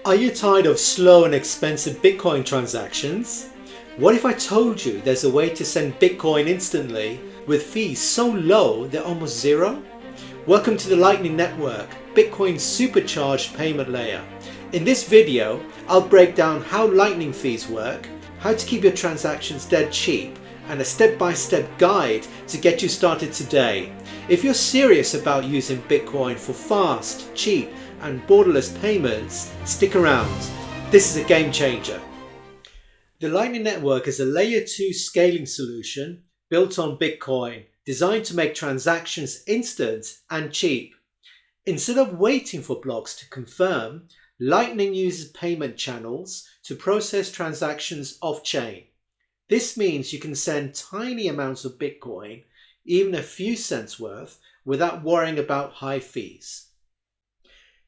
Are you tired of slow and expensive Bitcoin transactions? What if I told you there's a way to send Bitcoin instantly with fees so low they're almost zero? Welcome to the Lightning Network, Bitcoin's supercharged payment layer. In this video, I'll break down how Lightning fees work, how to keep your transactions dead cheap, and a step-by-step guide to get you started today. If you're serious about using Bitcoin for fast, cheap, and borderless payments, stick around. This is a game changer. The Lightning Network is a layer 2 scaling solution built on Bitcoin, designed to make transactions instant and cheap. Instead of waiting for blocks to confirm, Lightning uses payment channels to process transactions off-chain. This means you can send tiny amounts of Bitcoin, even a few cents worth, without worrying about high fees.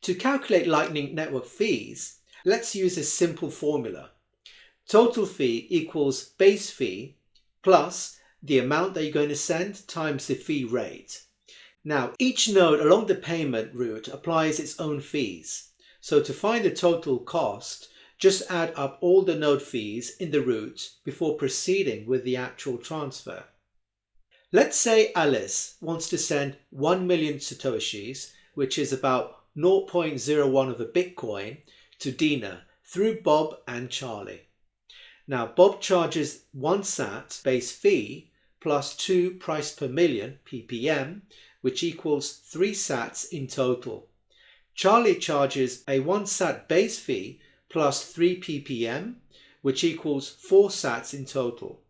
To calculate Lightning Network fees, let's use a simple formula. Total fee equals base fee plus the amount that you're going to send times the fee rate. Now, each node along the payment route applies its own fees. So to find the total cost, just add up all the node fees in the route before proceeding with the actual transfer. Let's say Alice wants to send 1 million Satoshis, which is about 0.01 of a Bitcoin, to Dina through Bob and Charlie. Now, Bob charges 1 sat base fee plus 2 price per million ppm, which equals 3 sats in total. Charlie charges a 1 sat base fee plus 3 ppm, which equals 4 sats in total.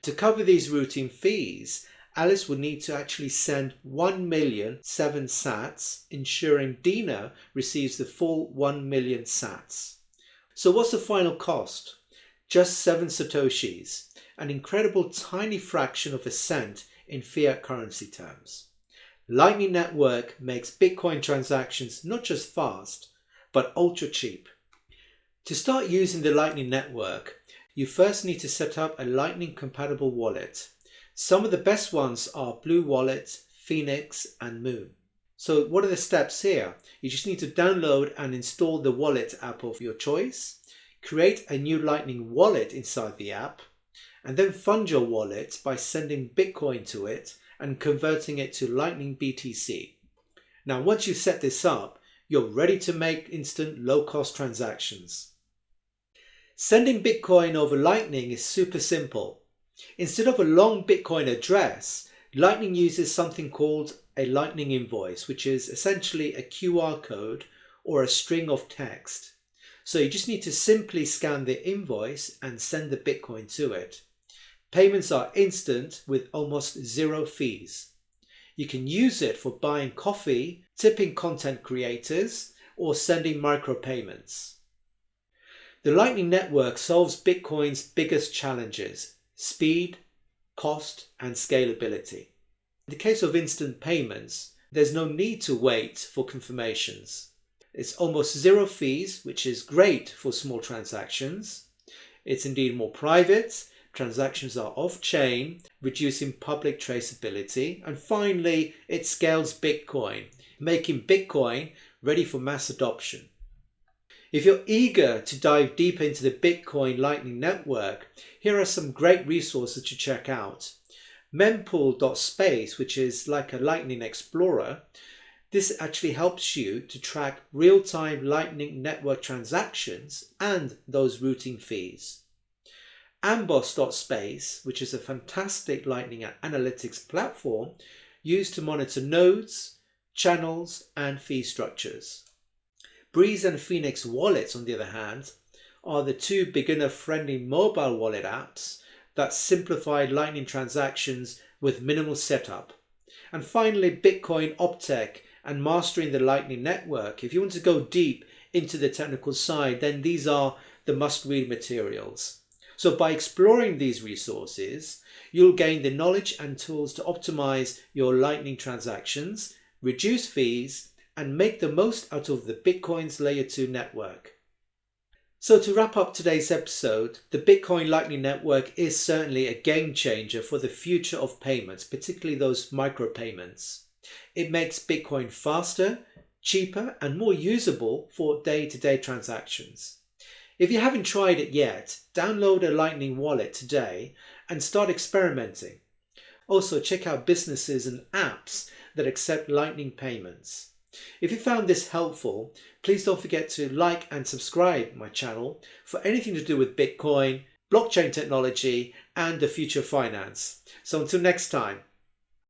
To cover these routing fees, Alice would need to actually send 1,000,007 sats, ensuring Dina receives the full 1 million sats. So what's the final cost? Just 7 Satoshis, an incredible tiny fraction of a cent in fiat currency terms. Lightning Network makes Bitcoin transactions not just fast, but ultra cheap. To start using the Lightning Network, you first need to set up a Lightning compatible wallet. Some of the best ones are Blue Wallet, Phoenix, and Moon. So what are the steps here? You just need to download and install the wallet app of your choice, create a new Lightning wallet inside the app, and then fund your wallet by sending Bitcoin to it and converting it to Lightning BTC. Now, once you set this up, you're ready to make instant low-cost transactions. Sending Bitcoin over Lightning is super simple. Instead of a long Bitcoin address, Lightning uses something called a Lightning invoice, which is essentially a QR code or a string of text. So you just need to simply scan the invoice and send the Bitcoin to it. Payments are instant with almost zero fees. You can use it for buying coffee, tipping content creators, or sending micropayments. The Lightning Network solves Bitcoin's biggest challenges: speed, cost, and scalability. In the case of instant payments, there's no need to wait for confirmations. It's almost zero fees, which is great for small transactions. It's indeed more private. Transactions are off-chain, reducing public traceability. And finally, it scales Bitcoin, making Bitcoin ready for mass adoption. If you're eager to dive deeper into the Bitcoin Lightning Network, here are some great resources to check out. Mempool.space, which is like a Lightning Explorer. This actually helps you to track real-time Lightning Network transactions and those routing fees. Amboss.space, which is a fantastic Lightning analytics platform used to monitor nodes, channels, and fee structures. Breeze and Phoenix wallets, on the other hand, are the two beginner-friendly mobile wallet apps that simplify Lightning transactions with minimal setup. And finally, Bitcoin Optech and Mastering the Lightning Network. If you want to go deep into the technical side, then these are the must-read materials. So by exploring these resources, you'll gain the knowledge and tools to optimize your Lightning transactions, reduce fees, and make the most out of the Bitcoin's Layer 2 network. So to wrap up today's episode, the Bitcoin Lightning Network is certainly a game changer for the future of payments, particularly those micropayments. It makes Bitcoin faster, cheaper and more usable for day-to-day transactions. If you haven't tried it yet, download a Lightning wallet today and start experimenting. Also, check out businesses and apps that accept Lightning payments. If you found this helpful, please don't forget to like and subscribe my channel for anything to do with Bitcoin, blockchain technology, and the future of finance. So until next time,